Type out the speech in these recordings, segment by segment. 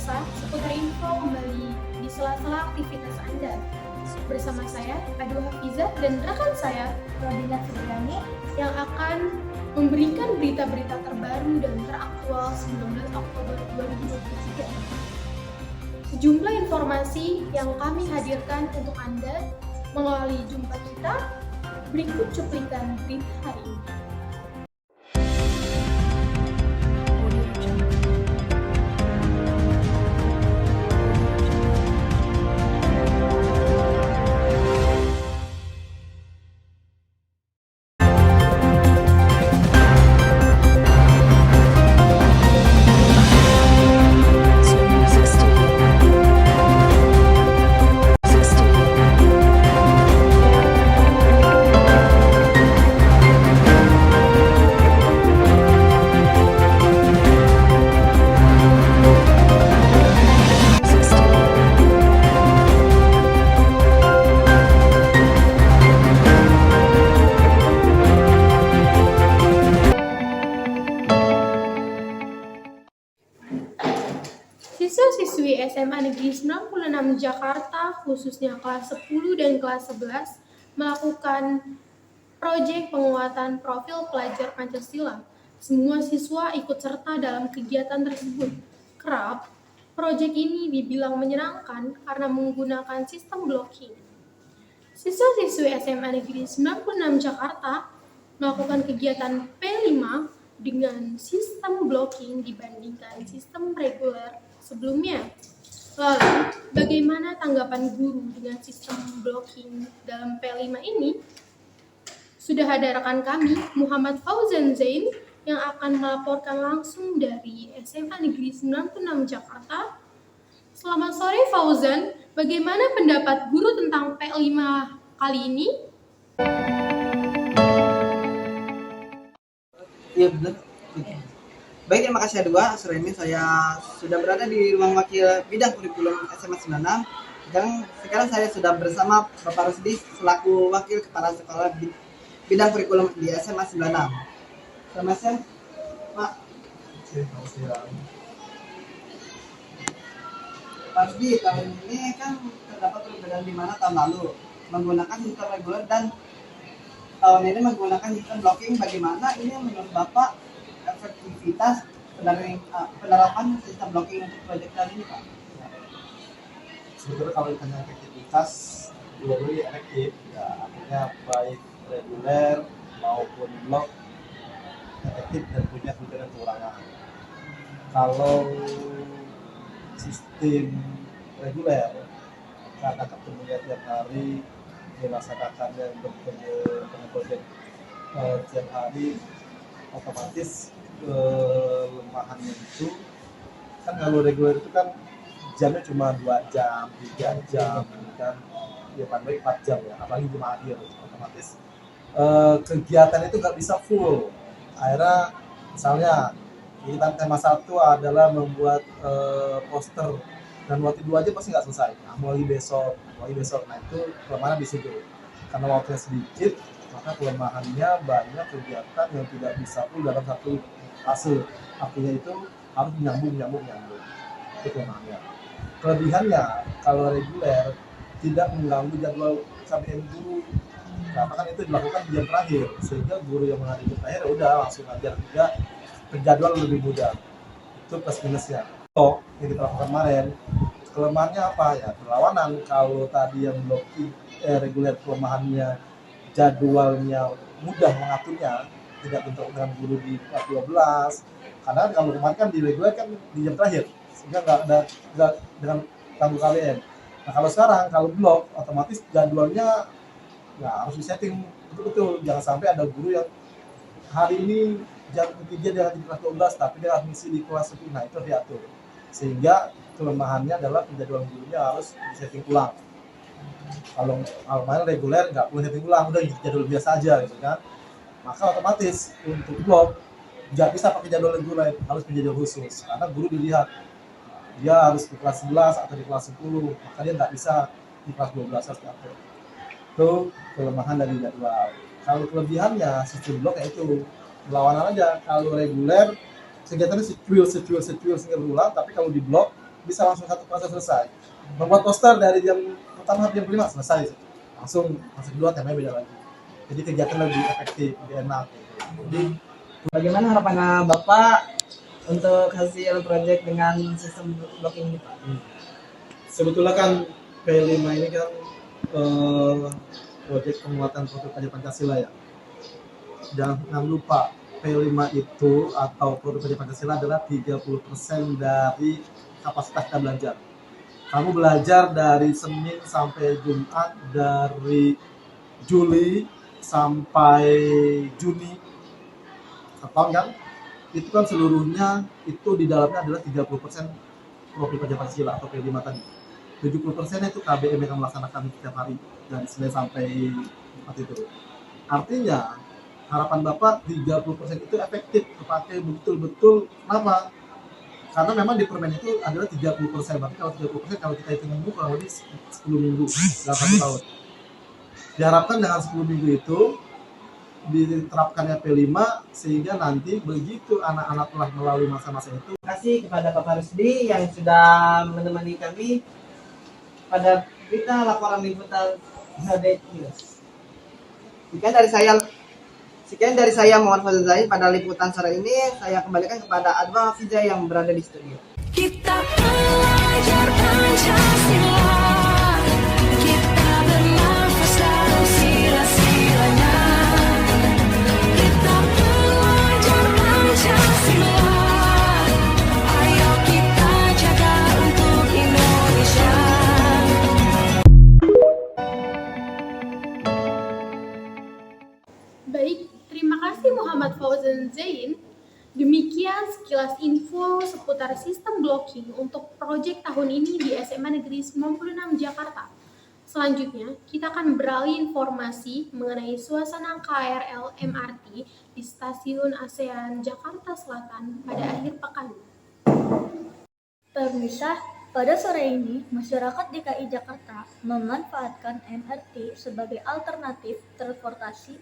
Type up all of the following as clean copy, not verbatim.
resah seputar info kembali di sela-sela aktivitas Anda. Bersama saya, Adu Hafizah dan rekan saya, Rodina Fitriani, yang akan memberikan berita-berita terbaru dan teraktual 19 Oktober 2023. Sejumlah informasi yang kami hadirkan untuk Anda melalui jumpa kita. Berikut cuplikan berita hari ini. Siswa-siswi SMA Negeri 96 Jakarta, khususnya kelas 10 dan kelas 11, melakukan proyek penguatan profil pelajar Pancasila. Semua siswa ikut serta dalam kegiatan tersebut. Kerap, proyek ini dibilang menyenangkan karena menggunakan sistem blocking. Siswa-siswi SMA Negeri 96 Jakarta melakukan kegiatan P5 dengan sistem blocking dibandingkan sistem reguler sebelumnya. Lalu, bagaimana tanggapan guru dengan sistem blocking dalam P5 ini? Sudah ada rekan kami, Muhammad Fauzan Zain, yang akan melaporkan langsung dari SMA Negeri 96 Jakarta. Selamat sore Fauzan, bagaimana pendapat guru tentang P5 kali ini? Iya benar. Baik, terima kasih Adu. Sore ini saya sudah berada di ruang wakil bidang kurikulum SMA 96 dan sekarang saya sudah bersama Bapak Rusdi selaku wakil kepala sekolah bidang kurikulum di SMA 96. Selamat siang, Pak. Selamat siang. Pak Rusdi, tahun ini kan terdapat perbedaan di mana tahun lalu menggunakan sistem reguler dan tahun ini menggunakan sistem blocking. Bagaimana ini menurut Bapak efektivitas penerapan sistem blocking untuk proyek kali ini, Pak? Sebetulnya kalau ditanya efektivitas, dua-duanya efektif, ya artinya baik reguler maupun blok efektif dan punya kelebihan dan kekurangan. Kalau sistem reguler karena ketemunya tiap hari dilaksanakannya bertemu dengan proyek tiap hari, otomatis kelemahannya itu kan kalau reguler itu kan jamnya cuma 2 jam, 3 jam kan, ya paling baik 4 jam ya, apalagi cuma akhir, otomatis kegiatan itu nggak bisa full. Akhirnya misalnya kita tema 1 adalah membuat poster dan waktu 2 aja pasti nggak selesai. Nah, mulai besok, nah itu kelemahan di situ. Karena waktunya sedikit, maka kelemahannya banyak kegiatan yang tidak bisa full dalam satu fase. Artinya itu harus nyambung. Itu kelemahannya. Kelebihannya, kalau reguler tidak mengganggu jadwal KBM guru. Karena kan itu dilakukan di jam terakhir, sehingga guru yang menghadiri jam terakhir udah langsung ngajar juga terjadwal lebih mudah. Itu plus minusnya. Yang kita lakukan kemarin, kelemahannya apa ya? Perlawanan. Kalau tadi yang blocking reguler kelemahannya jadwalnya mudah mengaturnya, tidak bentrok dengan guru di kelas 12. Karena kalau kemarin kan di reguler kan di jam terakhir, sehingga nggak dengan tanggung KBM. Nah kalau sekarang kalau blok otomatis jadwalnya nggak harus disetting betul-betul. Jangan sampai ada guru yang hari ini jam 3 dia di kelas 12 tapi dia harus ngisi di kelas 10. Nah itu harus diatur. Sehingga kelemahannya adalah penjadwalan gurunya harus disetting ulang. Kalau main reguler nggak perlu setting ulang, udah jadwal biasa aja gitu kan. Maka otomatis untuk blok nggak bisa pakai jadwal reguler, harus menjadi khusus karena guru dilihat dia harus di kelas 11 atau di kelas 10, maka dia nggak bisa di kelas 12 harus diatur. Itu kelemahan dari jadwal. Kalau kelebihannya sistem blok yaitu berlawanan aja. Kalau reguler kegiatannya secuil sehingga berulang, tapi kalau di blok bisa langsung satu fase selesai. Membuat poster dari jam pertama sampai jam 5 selesai, langsung fase kedua temanya beda lagi. Jadi kegiatan lebih efektif, lebih enak. Jadi Bagaimana harapan Bapak untuk hasil proyek dengan sistem blocking ini, Pak? sebetulnya kan P5 ini kan proyek penguatan produk pelajar Pancasila ya. Jangan lupa P5 itu atau produk pelajar Pancasila adalah 30% dari kapasitas kita belajar. Kamu belajar dari Senin sampai Jumat, dari Juli sampai Juni, atau kan? Itu kan seluruhnya itu di dalamnya adalah 30% profil pelajar Pancasila atau P5 tadi. 70% itu KBM yang melaksanakan setiap hari dari Senin sampai Jumat itu. Artinya harapan Bapak 30% itu efektif terpakai betul-betul. Kenapa? Karena memang di permen itu adalah 30%. Berarti kalau 30% kalau kita hitung minggu kurang lebih 10 minggu dalam 1 tahun. Diharapkan dengan 10 minggu itu diterapkannya P5 sehingga nanti begitu anak-anak telah melalui masa-masa itu. Terima kasih kepada Bapak Rusdi yang sudah menemani kami pada berita laporan liputan Update News. Sekian dari saya Muhammad Fazil Zahid pada liputan sore ini. Saya kembalikan kepada Adwa Fizai yang berada di studio. Kita pelajar Pancasila, kita bernafas dalam sila-silanya. Kita pelajar Pancasila, ayo kita jaga untuk Indonesia. Baik, terima kasih Muhammad Fauzan Zain. Demikian sekilas info seputar sistem blocking untuk proyek tahun ini di SMA Negeri 96 Jakarta. Selanjutnya, kita akan beralih informasi mengenai suasana KRL MRT di Stasiun ASEAN Jakarta Selatan pada akhir pekan. Pemirsa, pada sore ini, masyarakat DKI Jakarta memanfaatkan MRT sebagai alternatif transportasi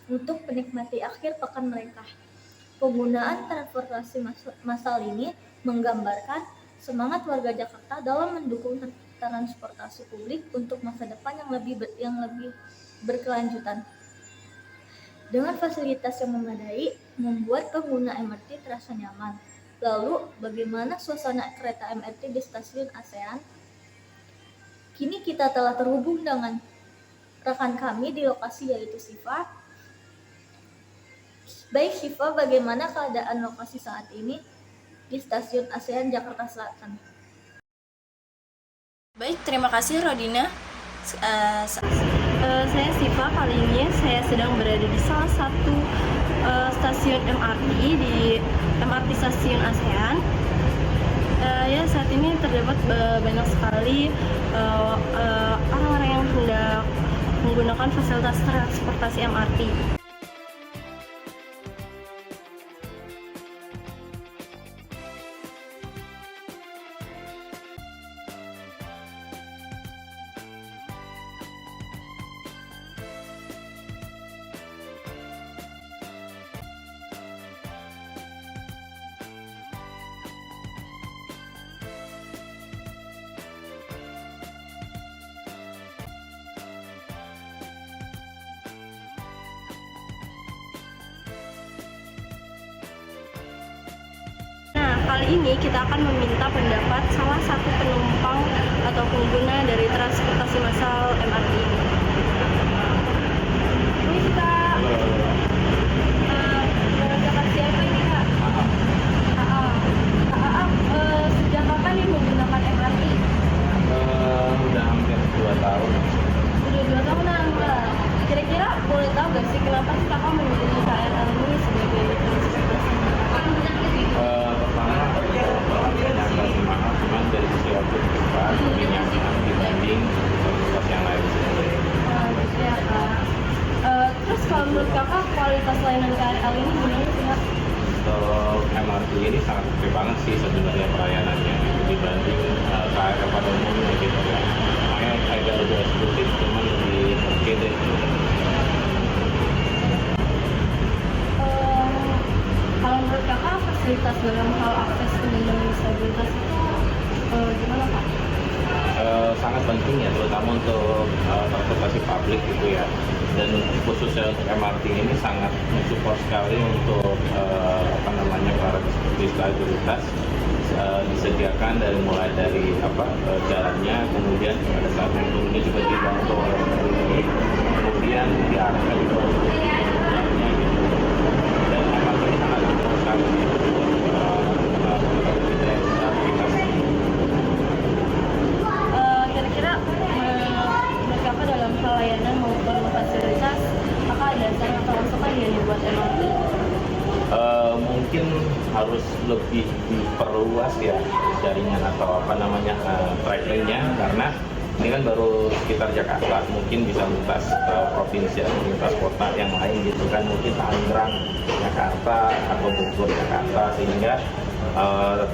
untuk menikmati akhir pekan mereka. Penggunaan transportasi massal ini menggambarkan semangat warga Jakarta dalam mendukung transportasi publik untuk masa depan yang lebih berkelanjutan. Dengan fasilitas yang memadai, membuat pengguna MRT terasa nyaman. Lalu, bagaimana suasana kereta MRT di Stasiun ASEAN? Kini kita telah terhubung dengan rekan kami di lokasi, yaitu Siva. Baik Siva, bagaimana keadaan lokasi saat ini di Stasiun ASEAN Jakarta Selatan? Baik, terima kasih Rodina. Saya Siva, kali ini saya sedang berada di salah satu stasiun MRT di MRT Stasiun ASEAN. Ya, saat ini terdapat banyak sekali orang-orang yang hendak menggunakan fasilitas transportasi MRT. Kali ini kita akan meminta pendapat salah satu penumpang atau pengguna dari transportasi massal MRT ini. Ini Kak, dengan siapa ini Kak? Sejak kapan nih menggunakan MRT? Udah hampir 2 tahun. Udah 2 tahunan Kak. Kira-kira boleh tahu gak sih kenapa sih Kakak memilih KRL ini sebagai transportasi? Pertama harganya agak mahal, cuman dari sisi objek cepat lebih nyaman dibanding transportasi yang lain. Gitu ya Kak. Terus kalau menurut Kakak kualitas layanan KRL ini gimana sih Kak? Untuk MRT ini sangat oke banget sih sebenarnya pelayanannya dibanding KRL pada umumnya gitu ya. Makanya agak lebih eksklusif, cuman lebih oke deh. Kalau menurut Kakak fasilitas dalam hal akses penyandang disabilitas itu penting ya, terutama untuk transportasi publik gitu ya. Dan khususnya untuk MRT ini sangat mensupport sekali untuk para disabilitas, disediakan dari mulai dari jalannya, kemudian pada saat naik turunnya juga dibantu oleh ini, kemudian diarahkan ke jalannya gitu. Dan MRT ini sangat mendukung sekali Kira-kira menurut kakak dalam hal layanan maupun fasilitas, apakah ada saran atau masukan yang dibuat MRT? Mungkin harus lebih diperluas ya jaringan atau track-nya, karena ini kan baru sekitar Jakarta, mungkin bisa lintas provinsi atau lintas kota yang lain gitu kan, mungkin Tangerang, Jakarta atau Bogor, Jakarta, sehingga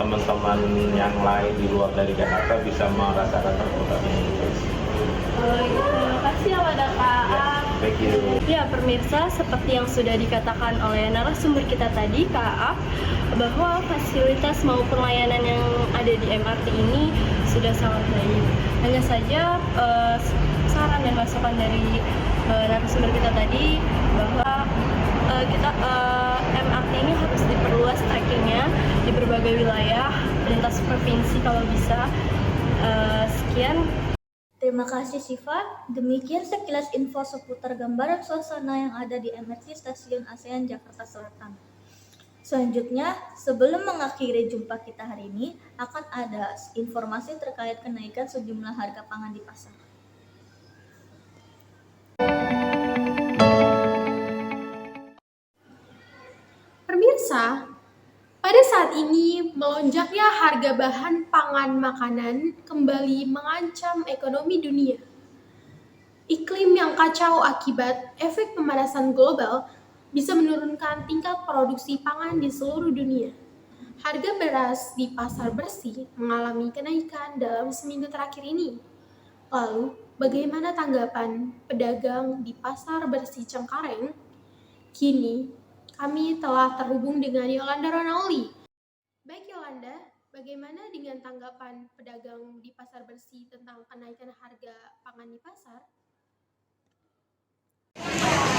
teman-teman yang lain di luar dari Jakarta bisa merasakan transportasi ini. Terima kasih ya pada Kak. Thank you. Ya pemirsa, seperti yang sudah dikatakan oleh narasumber kita tadi, Kak, bahwa fasilitas maupun layanan yang ada di MRT ini sudah sangat baik. Hanya saja saran dan masukan dari narasumber kita tadi bahwa MRT ini harus diperluas trackingnya di berbagai wilayah, lintas provinsi kalau bisa. Sekian. Terima kasih Siva. Demikian sekilas info seputar gambaran suasana yang ada di MRT Stasiun ASEAN Jakarta Selatan. Selanjutnya, sebelum mengakhiri jumpa kita hari ini, akan ada informasi terkait kenaikan sejumlah harga pangan di pasar. Pemirsa, pada saat ini melonjaknya harga bahan pangan makanan kembali mengancam ekonomi dunia. Iklim yang kacau akibat efek pemanasan global bisa menurunkan tingkat produksi pangan di seluruh dunia. Harga beras di pasar bersih mengalami kenaikan dalam seminggu terakhir ini. Lalu, bagaimana tanggapan pedagang di pasar bersih Cengkareng? Kini, kami telah terhubung dengan Yolanda Ronaldi. Baik Yolanda, bagaimana dengan tanggapan pedagang di pasar bersih tentang kenaikan harga pangan di pasar?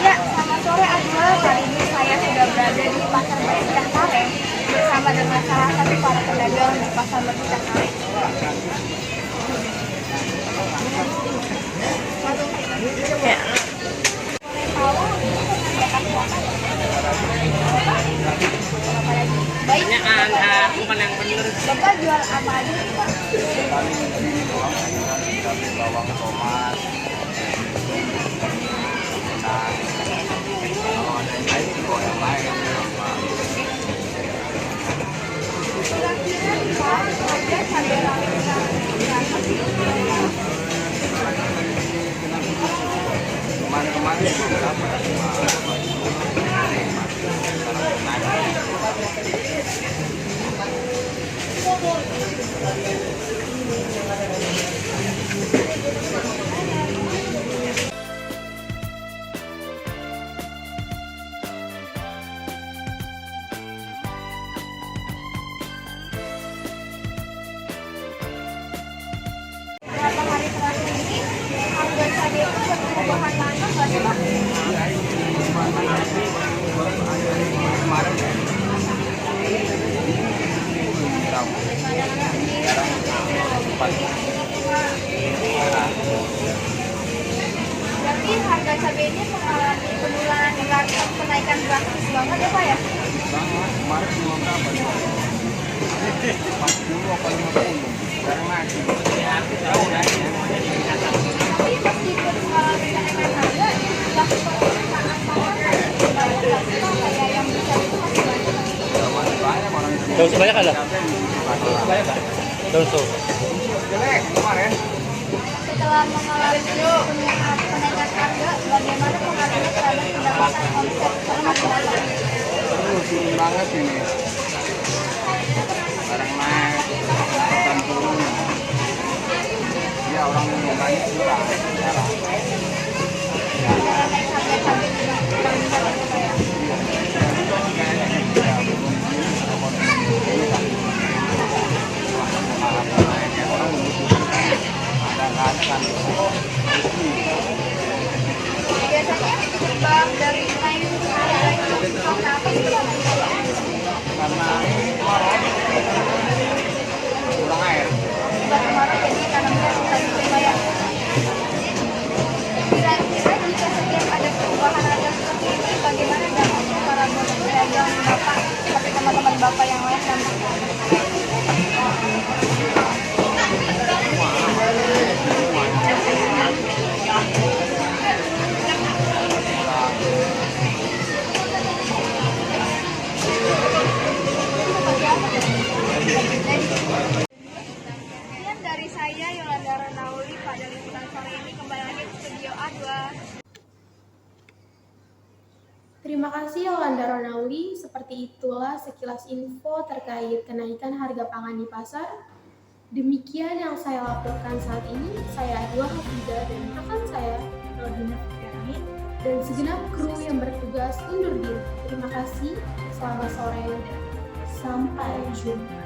Ya, selamat sore Adwa. Kali ini saya sudah berada di pasar bersih Cengkareng bersama dengan salah satu para pedagang di pasar bersih Cengkareng. Ya. Boleh tahu baik, bukan yang benar. Bapak jual apa aja sih Pak? Bawang, tomat, kalau ada yang lain juga yang lain. Kemarin juga berapa? Beberapa hari terakhir ini harga cabai itu berperubahan banyak nggak sih Pak? Berarti harga cabai ini mengalami penurunan atau kenaikan drastis banget ya Pak ya? Kemarin cuma berapa? 40 apa 50? Sekarang lagi. Tapi meskipun mengalami kenaikan harga, jumlah penggunaan pangan kayak yang besar itu masih banyak. Masih banyak orang itu. Daun sebanyak ada? Banyak kan? Daun so. Jelek kemarin. Setelah mengalami kenaikan harga, bagaimana pengaruhnya terhadap pendapatan omset masyarakat? Turun banget ini. Barang naik, dan turun. Ya orang yang banyak juga. Gara-gara naik harga cabai juga kurang bisa apa ya? Ada penyebab dari naik harga itu karena apa sih? Karena kurang air. Kemarin jadi tanamnya susah juga ya. Kira-kira jika setiap ada perubahan harga seperti ini, bagaimana dampaknya para pedagang Bapak seperti teman-teman Bapak yang lain dampaknya? Sekian dari saya Yolanda Renauli pada liputan sore ini, kembali lagi ke studio A2. Terima kasih Yolanda Ronauli. Seperti itulah sekilas info terkait kenaikan harga pangan di pasar. Demikian yang saya laporkan saat ini. Saya Adwa Hafidah dan rekan saya Rodina Fitriani. dan segenap kru yang bertugas undur diri. Terima kasih. Selamat sore. Sampai jumpa.